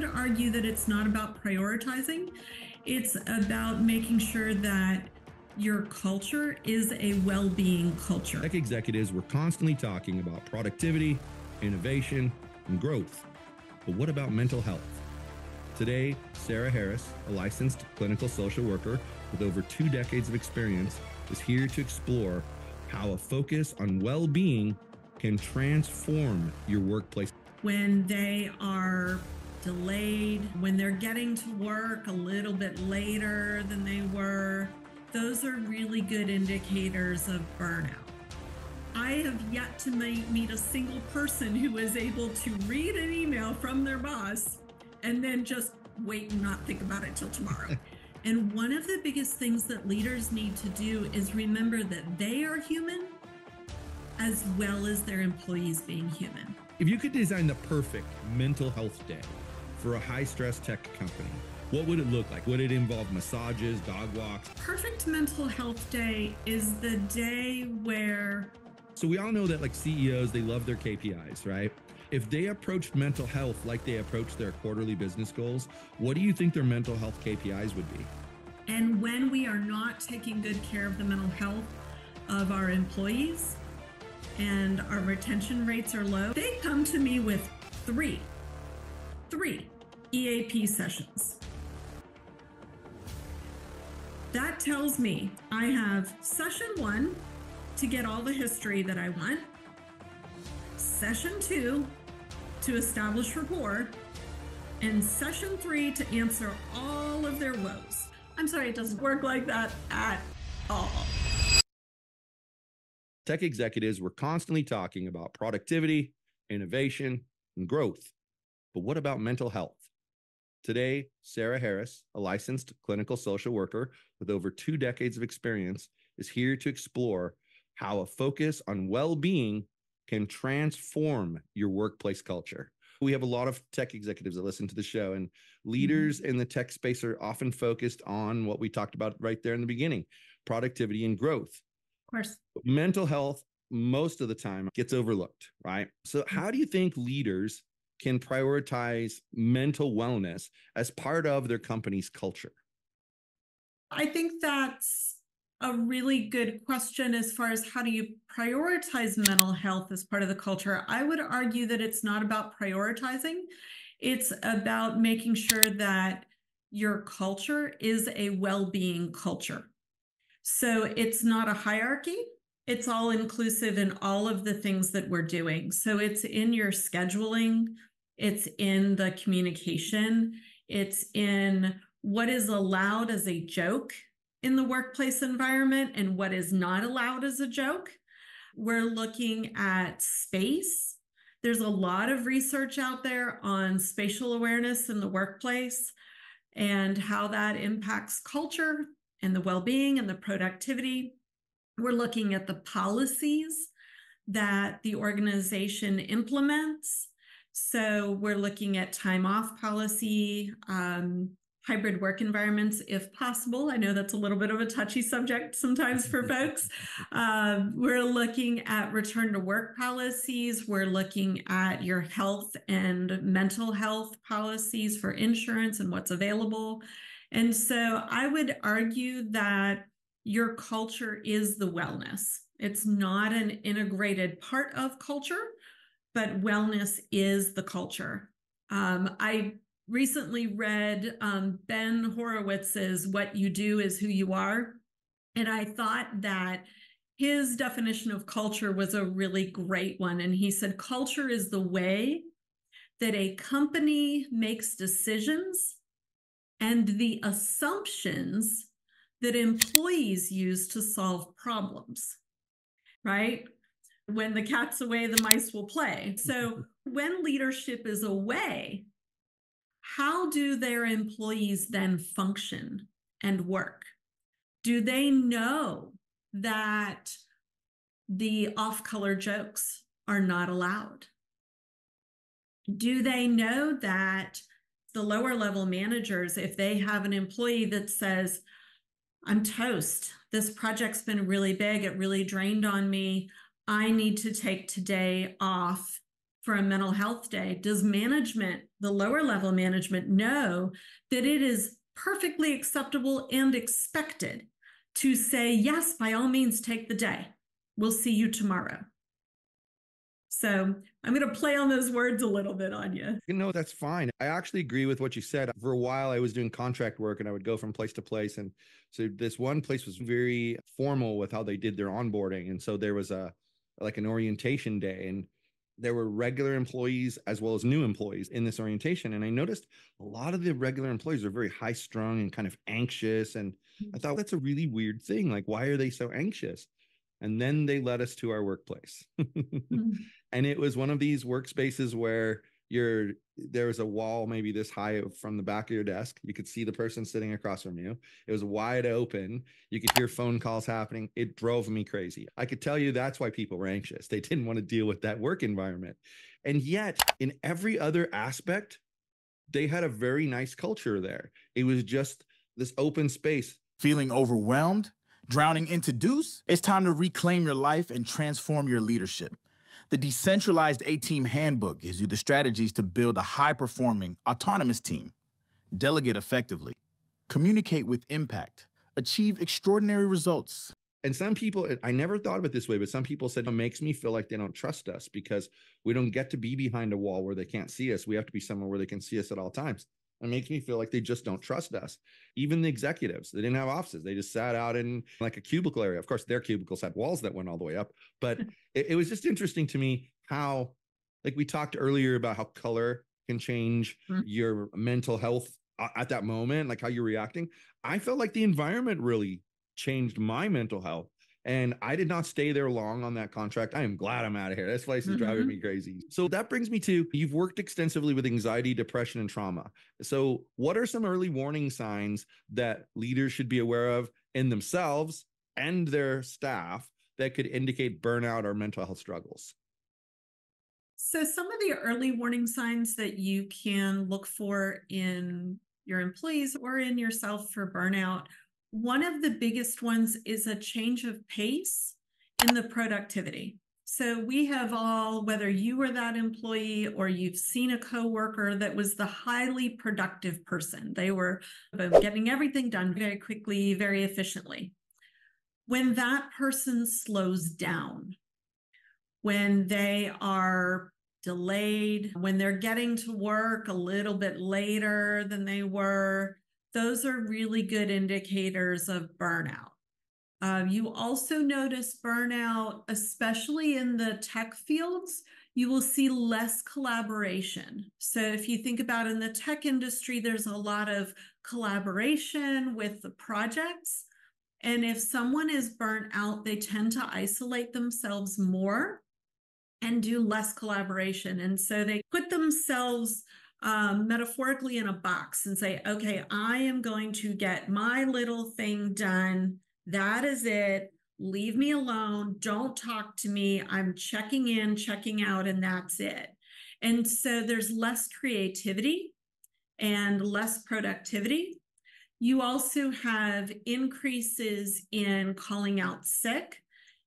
would argue that it's not about prioritizing. It's about making sure that your culture is a well-being culture. Tech executives were constantly talking about productivity, innovation, and growth. But what about mental health? Today, Sarah Harris, a licensed clinical social worker with over 2 decades of experience, is here to explore how a focus on well-being can transform your workplace. When they are delayed, when they're getting to work a little bit later than they were, those are really good indicators of burnout. I have yet to meet a single person who is able to read an email from their boss and then just wait and not think about it till tomorrow. And one of the biggest things that leaders need to do is remember that they are human as well as their employees being human. If you could design the perfect mental health day for a high-stress tech company, what would it look like? Would it involve massages, dog walks? Perfect mental health day is the day where... So we all know that like CEOs, they love their KPIs, right? If they approached mental health like they approach their quarterly business goals, what do you think their mental health KPIs would be? And when we are not taking good care of the mental health of our employees and our retention rates are low, they come to me with three EAP sessions. That tells me I have session 1 to get all the history that I want, session 2 to establish rapport, and session 3 to answer all of their woes. I'm sorry, it doesn't work like that at all. Tech executives were constantly talking about productivity, innovation, and growth. But what about mental health? Today, Sarah Harris, a licensed clinical social worker with over 2 decades of experience, is here to explore how a focus on well-being can transform your workplace culture. We have a lot of tech executives that listen to the show, and leaders in the tech space are often focused on what we talked about right there in the beginning, productivity and growth. Of course. Mental health, most of the time, gets overlooked, right? So how do you think leaders can prioritize mental wellness as part of their company's culture? I think that's a really good question as far as how do you prioritize mental health as part of the culture. I would argue that it's not about prioritizing. It's about making sure that your culture is a well-being culture. So it's not a hierarchy. It's all inclusive in all of the things that we're doing. So it's in your scheduling, it's in the communication, it's in what is allowed as a joke in the workplace environment and what is not allowed as a joke. We're looking at space. There's a lot of research out there on spatial awareness in the workplace and how that impacts culture and the well-being and the productivity. We're looking at the policies that the organization implements. So we're looking at time off policy, hybrid work environments, if possible. I know that's a little bit of a touchy subject sometimes for folks. We're looking at return to work policies. We're looking at your health and mental health policies for insurance and what's available. And so I would argue that your culture is the wellness. It's not an integrated part of culture, but wellness is the culture. I recently read Ben Horowitz's What You Do Is Who You Are, and I thought that his definition of culture was a really great one. And he said, culture is the way that a company makes decisions and the assumptions that employees use to solve problems, right? When the cat's away, the mice will play. So when leadership is away, how do their employees then function and work? Do they know that the off-color jokes are not allowed? Do they know that the lower level managers, if they have an employee that says, I'm toast, this project's been really big, it really drained on me, I need to take today off for a mental health day, does management, the lower level management, know that it is perfectly acceptable and expected to say, yes, by all means, take the day. We'll see you tomorrow. So I'm going to play on those words a little bit on you. That's fine. I actually agree with what you said. For a while, I was doing contract work and I would go from place to place. And so this one place was very formal with how they did their onboarding. And so there was an orientation day, and there were regular employees as well as new employees in this orientation. And I noticed a lot of the regular employees are very high strung and kind of anxious. And I thought that's a really weird thing. Like, why are they so anxious? And then they led us to our workplace. And it was one of these workspaces where there was a wall maybe this high from the back of your desk. You could see the person sitting across from you. It was wide open. You could hear phone calls happening. It drove me crazy. I could tell you that's why people were anxious. They didn't want to deal with that work environment. And yet, in every other aspect, they had a very nice culture there. It was just this open space. Feeling overwhelmed? Drowning into deuce? It's time to reclaim your life and transform your leadership. The Decentralized A-Team Handbook gives you the strategies to build a high-performing, autonomous team. Delegate effectively. Communicate with impact. Achieve extraordinary results. And some people, I never thought of it this way, but some people said it makes me feel like they don't trust us because we don't get to be behind a wall where they can't see us. We have to be somewhere where they can see us at all times. It makes me feel like they just don't trust us. Even the executives, they didn't have offices. They just sat out in like a cubicle area. Of course, their cubicles had walls that went all the way up. But it was just interesting to me how, like we talked earlier about how color can change your mental health at that moment, like how you're reacting. I felt like the environment really changed my mental health. And I did not stay there long on that contract. I am glad I'm out of here. This place is driving me crazy. So that brings me to, you've worked extensively with anxiety, depression, and trauma. So what are some early warning signs that leaders should be aware of in themselves and their staff that could indicate burnout or mental health struggles? So some of the early warning signs that you can look for in your employees or in yourself for burnout, one of the biggest ones is a change of pace in the productivity. So we have all, whether you were that employee or you've seen a coworker that was the highly productive person, they were getting everything done very quickly, very efficiently. When that person slows down, when they are delayed, when they're getting to work a little bit later than they were, those are really good indicators of burnout. You also notice burnout, especially in the tech fields. You will see less collaboration. So if you think about in the tech industry, there's a lot of collaboration with the projects. And if someone is burnt out, they tend to isolate themselves more and do less collaboration. And so they put themselves metaphorically in a box and say, okay, I am going to get my little thing done. That is it. Leave me alone. Don't talk to me. I'm checking in, checking out, and that's it. And so there's less creativity and less productivity. You also have increases in calling out sick.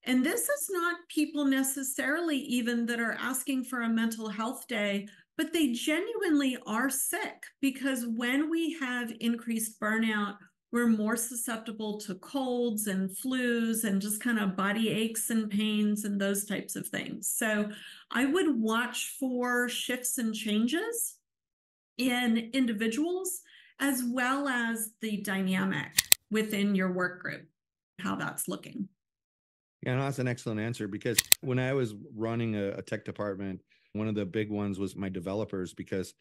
And this is not people necessarily even that are asking for a mental health day, but they genuinely are sick, because when we have increased burnout, we're more susceptible to colds and flus and just kind of body aches and pains and those types of things. So I would watch for shifts and changes in individuals as well as the dynamic within your work group, how that's looking. Yeah, no, that's an excellent answer, because when I was running a tech department, one of the big ones was my developers, because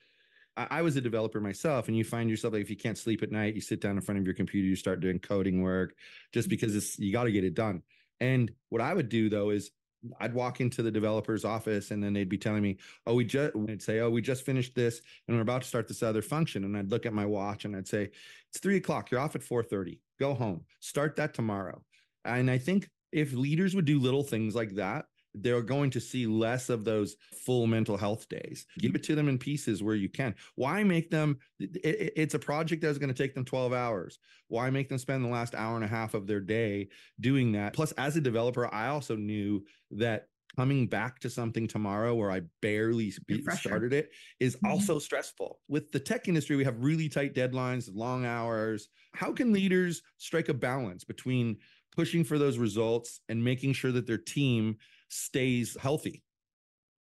I was a developer myself, and you find yourself like, if you can't sleep at night, you sit down in front of your computer, you start doing coding work just because you got to get it done. And what I would do though is I'd walk into the developer's office and then they'd be telling me, I'd say, we just finished this and we're about to start this other function. And I'd look at my watch and I'd say, it's 3:00. You're off at 4:30. Go home. Start that tomorrow. And I think if leaders would do little things like that, they're going to see less of those full mental health days. Give it to them in pieces where you can. Why make them, it's a project that's going to take them 12 hours. Why make them spend the last hour and a half of their day doing that? Plus, as a developer, I also knew that coming back to something tomorrow where I barely started it is also stressful. With the tech industry, we have really tight deadlines, long hours. How can leaders strike a balance between pushing for those results and making sure that their team stays healthy?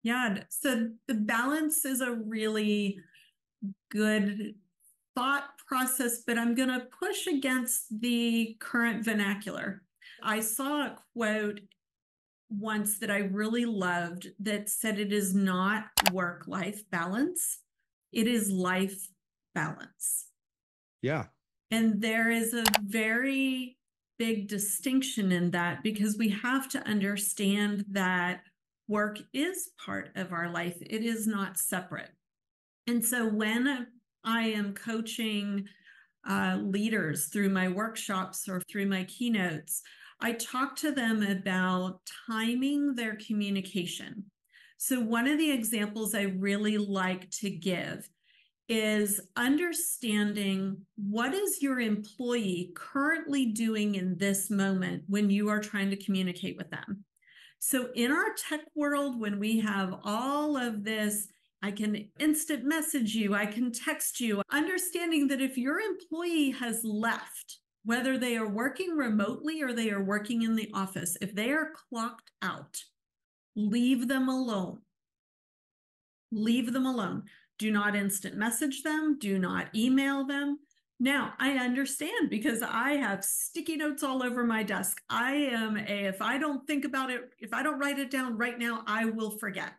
Yeah, so the balance is a really good thought process, but I'm going to push against the current vernacular. I saw a quote once that I really loved that said it is not work-life balance, it is life balance. Yeah. And there is a very big distinction in that, because we have to understand that work is part of our life. It is not separate. And so when I am coaching leaders through my workshops or through my keynotes, I talk to them about timing their communication. So one of the examples I really like to give is understanding what is your employee currently doing in this moment when you are trying to communicate with them. So in our tech world, when we have all of this, I can instant message you, I can text you, understanding that if your employee has left, whether they are working remotely or they are working in the office, if they are clocked out, leave them alone. Leave them alone. Do not instant message them. Do not email them. Now, I understand, because I have sticky notes all over my desk. If I don't think about it, if I don't write it down right now, I will forget,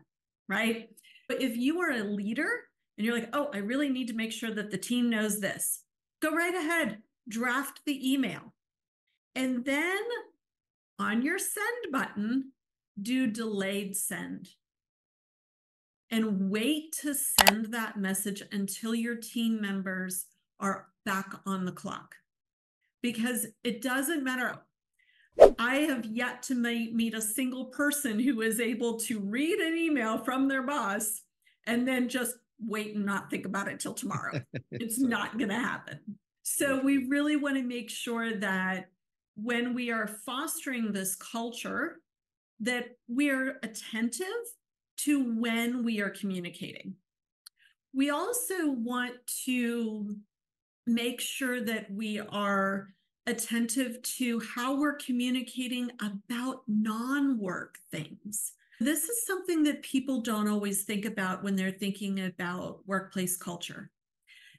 right? But if you are a leader and you're like, oh, I really need to make sure that the team knows this, go right ahead, draft the email. And then on your send button, do delayed send. And wait to send that message until your team members are back on the clock. Because it doesn't matter. I have yet to meet a single person who is able to read an email from their boss and then just wait and not think about it till tomorrow. It's not going to happen. So we really want to make sure that when we are fostering this culture, that we're attentive to when we are communicating. We also want to make sure that we are attentive to how we're communicating about non-work things. This is something that people don't always think about when they're thinking about workplace culture.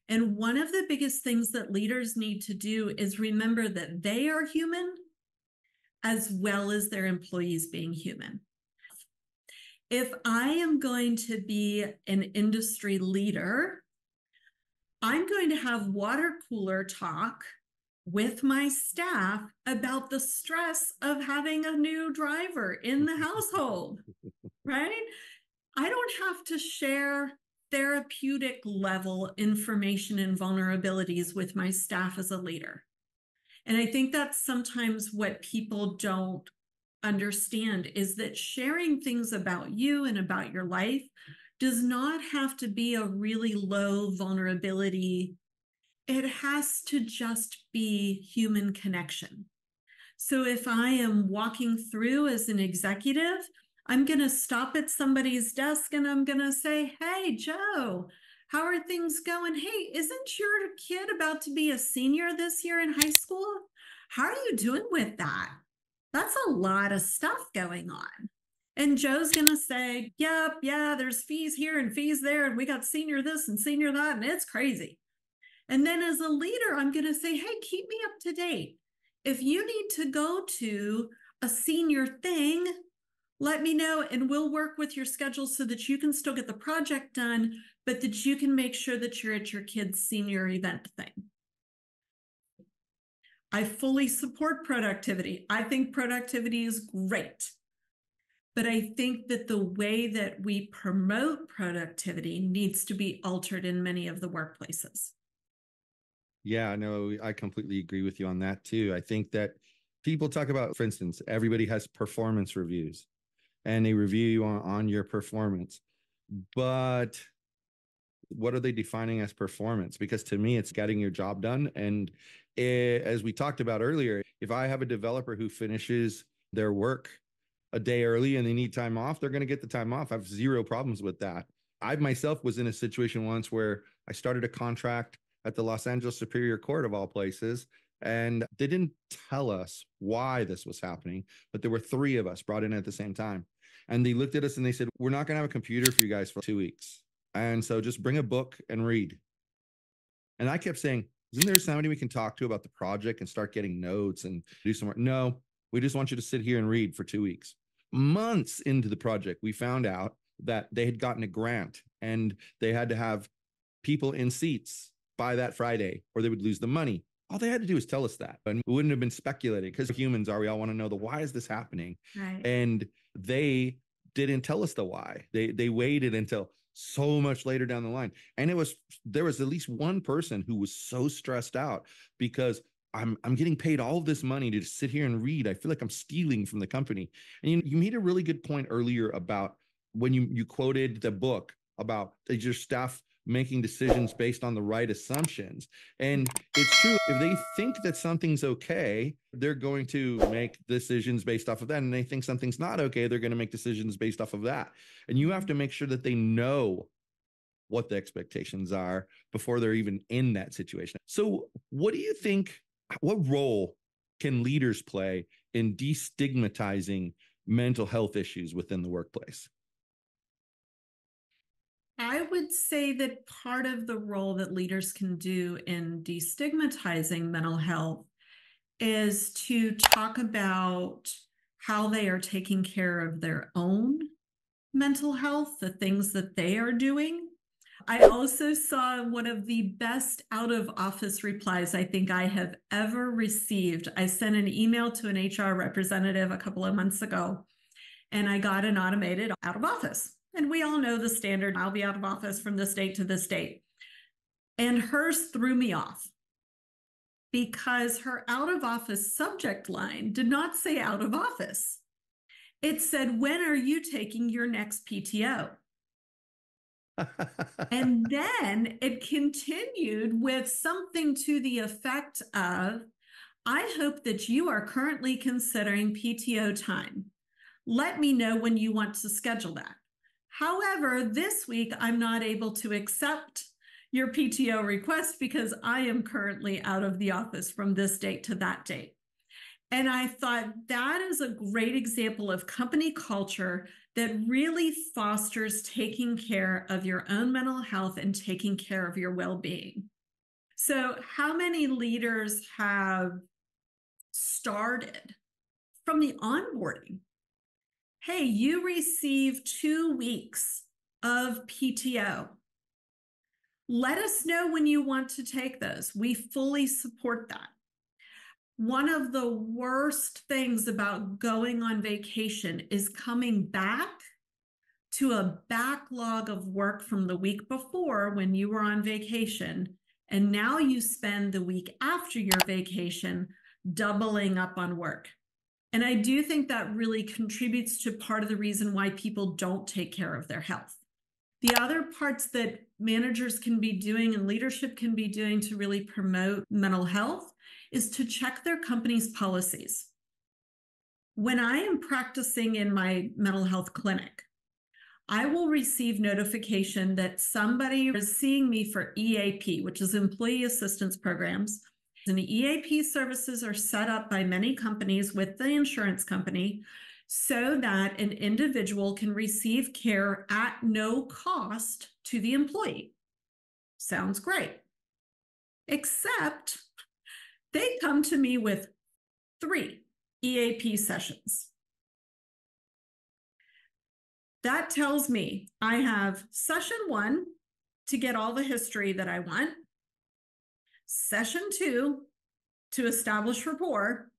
And one of the biggest things that leaders need to do is remember that they are human as well as their employees being human. If I am going to be an industry leader, I'm going to have water cooler talk with my staff about the stress of having a new driver in the household, right? I don't have to share therapeutic level information and vulnerabilities with my staff as a leader. And I think that's sometimes what people don't understand, is that sharing things about you and about your life does not have to be a really low vulnerability. It has to just be human connection. So if I am walking through as an executive, I'm going to stop at somebody's desk and I'm going to say, hey, Joe, how are things going? Hey, isn't your kid about to be a senior this year in high school? How are you doing with that? That's a lot of stuff going on. And Joe's going to say, yep, yeah, there's fees here and fees there, and we got senior this and senior that, and it's crazy. And then as a leader, I'm going to say, hey, keep me up to date. If you need to go to a senior thing, let me know, and we'll work with your schedule so that you can still get the project done, but that you can make sure that you're at your kid's senior event thing. I fully support productivity. I think productivity is great. But I think that the way that we promote productivity needs to be altered in many of the workplaces. Yeah, no, I completely agree with you on that too. I think that people talk about, for instance, everybody has performance reviews and they review you on your performance. But what are they defining as performance? Because to me, it's getting your job done. And as we talked about earlier, if I have a developer who finishes their work a day early and they need time off, they're going to get the time off. I have zero problems with that. I myself was in a situation once where I started a contract at the Los Angeles Superior Court of all places, and they didn't tell us why this was happening, but there were 3 of us brought in at the same time. And they looked at us and they said, we're not going to have a computer for you guys for 2 weeks. And so just bring a book and read. And I kept saying, isn't there somebody we can talk to about the project and start getting notes and do some work? No, we just want you to sit here and read for 2 weeks. Months into the project, we found out that they had gotten a grant and they had to have people in seats by that Friday or they would lose the money. All they had to do was tell us that. And we wouldn't have been speculating, because humans are, we all want to know the why is this happening? Right. And they didn't tell us the why. They waited until so much later down the line. And there was at least one person who was so stressed out because I'm getting paid all of this money to sit here and read. I feel like I'm stealing from the company. And you made a really good point earlier about when you quoted the book about your staff making decisions based on the right assumptions. And it's true. If they think that something's okay, they're going to make decisions based off of that. And they think something's not okay, they're going to make decisions based off of that. And you have to make sure that they know what the expectations are before they're even in that situation. So what do you think, what role can leaders play in destigmatizing mental health issues within the workplace? I would say that part of the role that leaders can do in destigmatizing mental health is to talk about how they are taking care of their own mental health, the things that they are doing. I also saw one of the best out of office replies I think I have ever received. I sent an email to an HR representative a couple of months ago, and I got an automated out of office. And we all know the standard, I'll be out of office from this date to this date. And hers threw me off because her out of office subject line did not say out of office. It said, when are you taking your next PTO? And then it continued with something to the effect of, I hope that you are currently considering PTO time. Let me know when you want to schedule that. However, this week, I'm not able to accept your PTO request because I am currently out of the office from this date to that date. And I thought that is a great example of company culture that really fosters taking care of your own mental health and taking care of your well-being. So how many leaders have started from the onboarding? Hey, you receive 2 weeks of PTO. Let us know when you want to take those. We fully support that. One of the worst things about going on vacation is coming back to a backlog of work from the week before when you were on vacation, and now you spend the week after your vacation doubling up on work. And I do think that really contributes to part of the reason why people don't take care of their health. The other parts that managers can be doing and leadership can be doing to really promote mental health is to check their company's policies. When I am practicing in my mental health clinic, I will receive notification that somebody is seeing me for EAP, which is Employee Assistance Programs. And the EAP services are set up by many companies with the insurance company so that an individual can receive care at no cost to the employee. Sounds great. Except they come to me with 3 EAP sessions. That tells me I have session 1 to get all the history that I want, session 2 to establish rapport,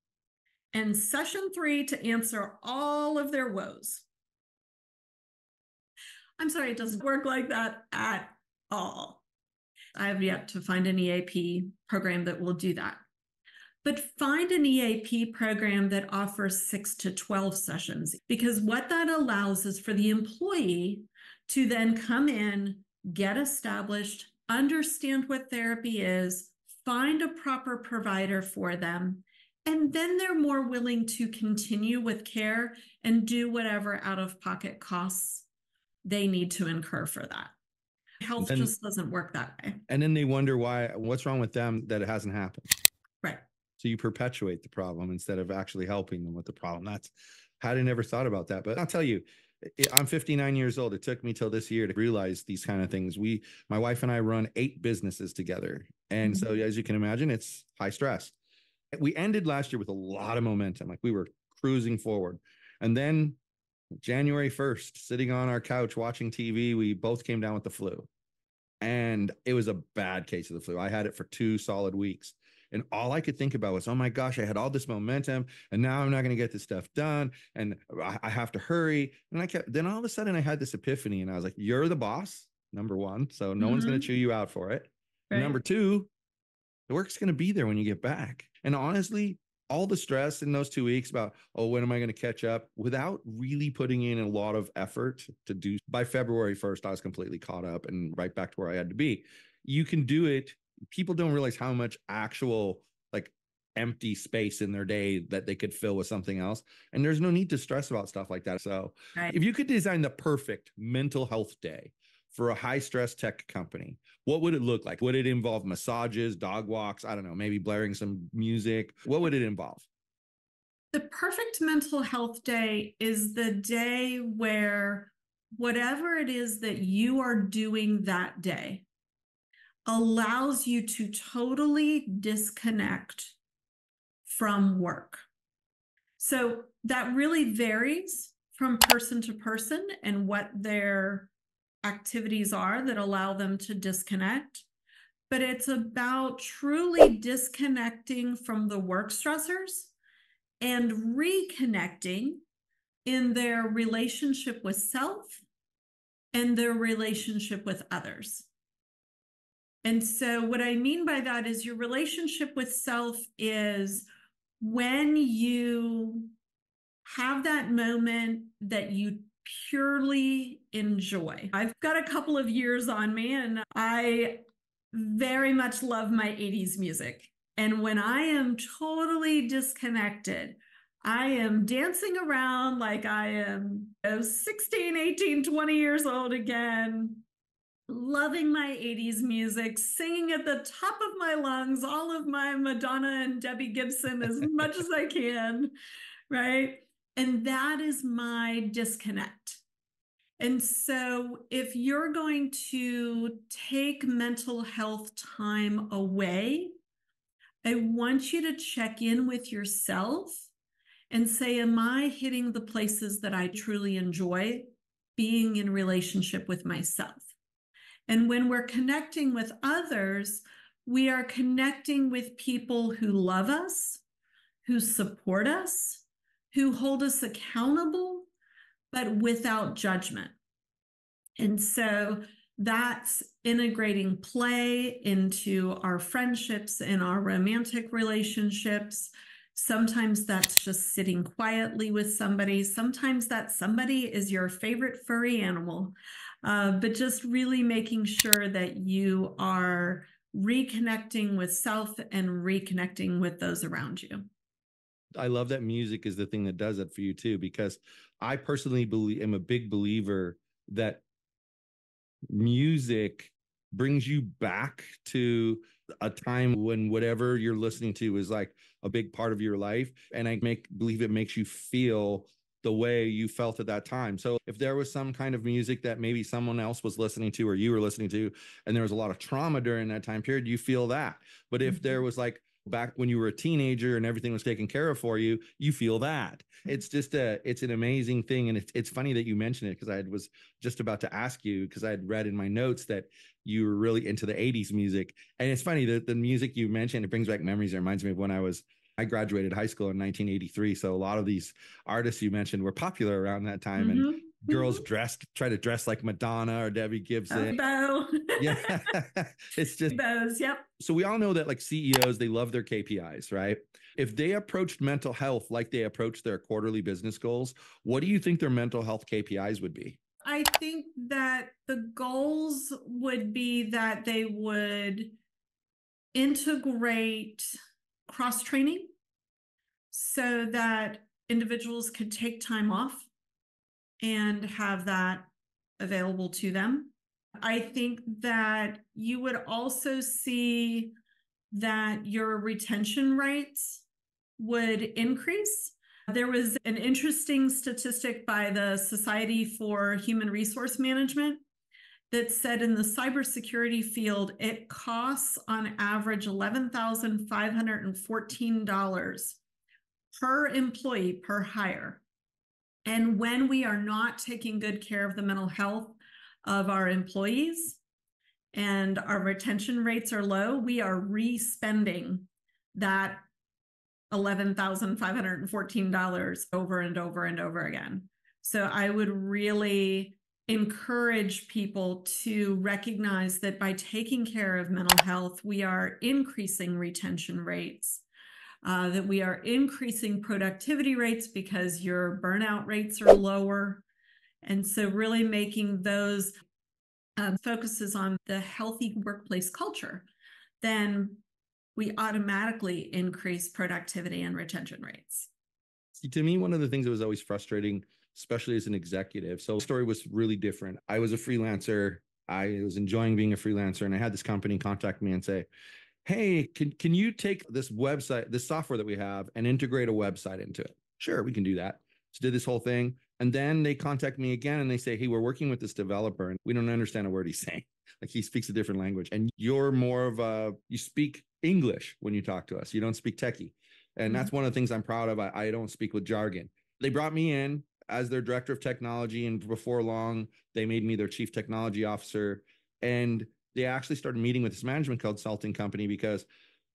and session 3 to answer all of their woes. I'm sorry, it doesn't work like that at all. I have yet to find an EAP program that will do that. But find an EAP program that offers 6 to 12 sessions, because what that allows is for the employee to then come in, get established, understand what therapy is, find a proper provider for them, And then they're more willing to continue with care and do whatever out-of-pocket costs they need to incur for that. Health just doesn't work that way. And then they wonder what's wrong with them that it hasn't happened. Right. So you perpetuate the problem instead of actually helping them with the problem. I never thought about that. But I'll tell you, I'm 59 years old. It took me till this year to realize these kind of things. My wife and I run 8 businesses together. And so as you can imagine, it's high stress. We ended last year with a lot of momentum. Like, we were cruising forward. And then January 1st, sitting on our couch watching TV, we both came down with the flu. And it was a bad case of the flu. I had it for 2 solid weeks. And all I could think about was, oh my gosh, I had all this momentum and now I'm not going to get this stuff done. And I have to hurry. And then all of a sudden I had this epiphany and I was like, you're the boss, number one. So no one's going to chew you out for it. Right. Number 2, the work's going to be there when you get back. And honestly, all the stress in those 2 weeks about, oh, when am I going to catch up, without really putting in a lot of effort to do, by February 1st, I was completely caught up and right back to where I had to be. You can do it. People don't realize how much actual empty space in their day that they could fill with something else. And there's no need to stress about stuff like that. So if you could design the perfect mental health day for a high stress tech company, what would it look like? Would it involve massages, dog walks? I don't know, maybe blaring some music. What would it involve? The perfect mental health day is the day where whatever it is that you are doing that day allows you to totally disconnect from work. So that really varies from person to person and what their activities are that allow them to disconnect. But it's about truly disconnecting from the work stressors and reconnecting in their relationship with self and their relationship with others. And so what I mean by that is your relationship with self is when you have that moment that you purely enjoy. I've got a couple of years on me and I very much love my 80s music. And when I am totally disconnected, I am dancing around like I am 16, 18, 20 years old again, loving my 80s music, singing at the top of my lungs, all of my Madonna and Debbie Gibson as much as I can, right? And that is my disconnect. And so if you're going to take mental health time away, I want you to check in with yourself and say, am I hitting the places that I truly enjoy being in relationship with myself? And when we're connecting with others, we are connecting with people who love us, who support us, who hold us accountable, but without judgment. And so that's integrating play into our friendships and our romantic relationships. Sometimes that's just sitting quietly with somebody. Sometimes that somebody is your favorite furry animal. But just really making sure that you are reconnecting with self and reconnecting with those around you. I love that music is the thing that does it for you too, because I personally am a big believer that music brings you back to a time when whatever you're listening to is like a big part of your life. And I believe it makes you feel the way you felt at that time. So if there was some kind of music that maybe someone else was listening to or you were listening to, and there was a lot of trauma during that time period, you feel that. But if there was like back when you were a teenager and everything was taken care of for you, you feel that. It's just it's an amazing thing. And it's funny that you mentioned it, because I was just about to ask you, because I had read in my notes that you were really into the 80s music. And it's funny that the music you mentioned, it brings back memories. It reminds me of when I graduated high school in 1983. So a lot of these artists you mentioned were popular around that time. And girls try to dress like Madonna or Debbie Gibson. Yeah. It's just those. Yep. So we all know that like CEOs, they love their KPIs, right? If they approached mental health like they approach their quarterly business goals, what do you think their mental health KPIs would be? I think that the goals would be that they would integrate cross-training so that individuals could take time off and have that available to them. I think that you would also see that your retention rates would increase. There was an interesting statistic by the Society for Human Resource Management that said in the cybersecurity field, it costs on average $11,514 per employee per hire. And when we are not taking good care of the mental health of our employees and our retention rates are low, we are re-spending that $11,514 over and over and over again. So I would really encourage people to recognize that by taking care of mental health, we are increasing retention rates, that we are increasing productivity rates because your burnout rates are lower. And so really making those focuses on the healthy workplace culture, then we automatically increase productivity and retention rates. See, to me, one of the things that was always frustrating, especially as an executive. So the story was really different. I was a freelancer. I was enjoying being a freelancer. And I had this company contact me and say, hey, can you take this website, this software that we have and integrate a website into it? Sure, we can do that. So did this whole thing. And then they contact me again and they say, hey, we're working with this developer and we don't understand a word he's saying. Like he speaks a different language. And you're more of you speak English when you talk to us. You don't speak techie. And that's one of the things I'm proud of. I don't speak with jargon. They brought me in as their director of technology. And before long, they made me their chief technology officer. And they actually started meeting with this management consulting company because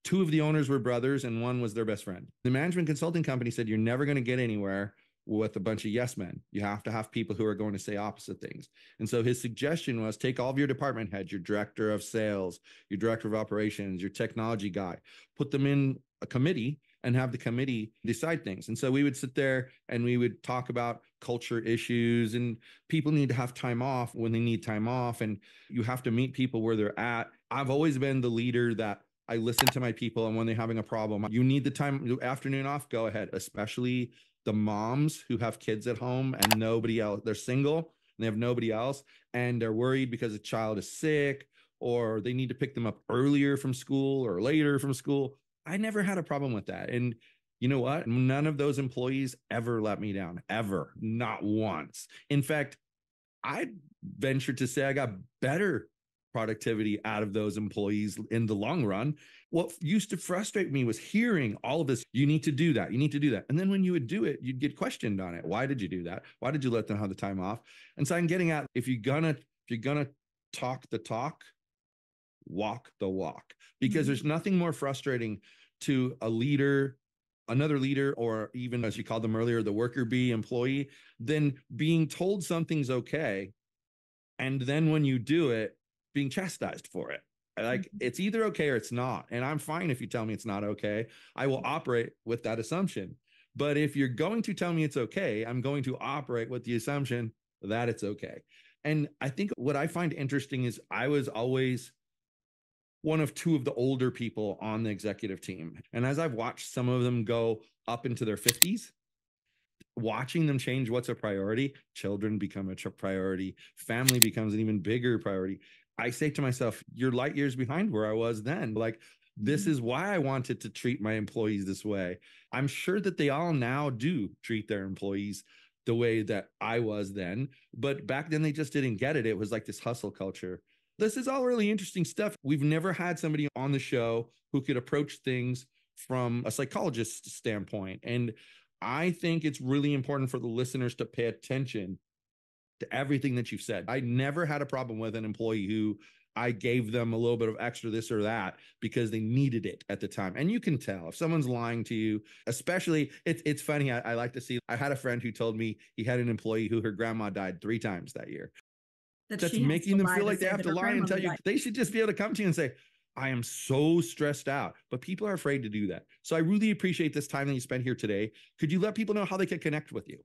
two of the owners were brothers and one was their best friend. The management consulting company said, you're never going to get anywhere with a bunch of yes men. You have to have people who are going to say opposite things. And so his suggestion was take all of your department heads, your director of sales, your director of operations, your technology guy, put them in a committee and have the committee decide things. And so we would sit there and we would talk about culture issues, and people need to have time off when they need time off. And you have to meet people where they're at. I've always been the leader that I listen to my people. And when they're having a problem, you need the time, afternoon off, go ahead, especially the moms who have kids at home and nobody else. They're single and they have nobody else. And they're worried because a child is sick or they need to pick them up earlier from school or later from school. I never had a problem with that. And you know what? None of those employees ever let me down, ever, not once. In fact, I venture to say I got better productivity out of those employees in the long run. What used to frustrate me was hearing all of this. You need to do that. You need to do that. And then when you would do it, you'd get questioned on it. Why did you do that? Why did you let them have the time off? And so I'm getting at, if you're gonna talk the talk, walk the walk, because there's nothing more frustrating to a leader, another leader, or even as you called them earlier, the worker bee employee, than being told something's okay. And then when you do it, being chastised for it. Like it's either okay or it's not. And I'm fine if you tell me it's not okay. I will operate with that assumption. But if you're going to tell me it's okay, I'm going to operate with the assumption that it's okay. And I think what I find interesting is I was always one of two of the older people on the executive team. And as I've watched some of them go up into their 50s, watching them change what's a priority, children become a priority, family becomes an even bigger priority. I say to myself, you're light years behind where I was then. Like, this is why I wanted to treat my employees this way. I'm sure that they all now do treat their employees the way that I was then. But back then, they just didn't get it. It was like this hustle culture. This is all really interesting stuff. We've never had somebody on the show who could approach things from a psychologist's standpoint. And I think it's really important for the listeners to pay attention to everything that you've said. I never had a problem with an employee who I gave them a little bit of extra this or that because they needed it at the time. And you can tell if someone's lying to you, especially it's funny. I like to see, I had a friend who told me he had an employee who her grandma died 3 times that year. That's making them feel like they have to lie and tell you. They should just be able to come to you and say, I am so stressed out, but people are afraid to do that. So I really appreciate this time that you spent here today. Could you let people know how they can connect with you?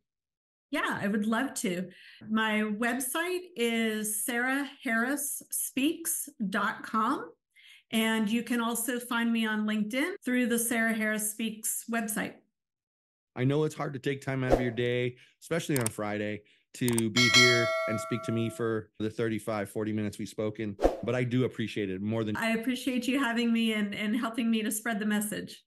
Yeah, I would love to. My website is sarahharrisspeaks.com. And you can also find me on LinkedIn through the Sarah Harris Speaks website. I know it's hard to take time out of your day, especially on a Friday, to be here and speak to me for the 35, 40 minutes we've spoken, but I do appreciate it more than. I appreciate you having me and helping me to spread the message.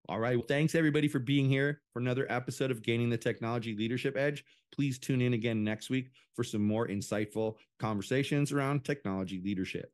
All right. Well, thanks everybody for being here for another episode of Gaining the Technology Leadership Edge. Please tune in again next week for some more insightful conversations around technology leadership.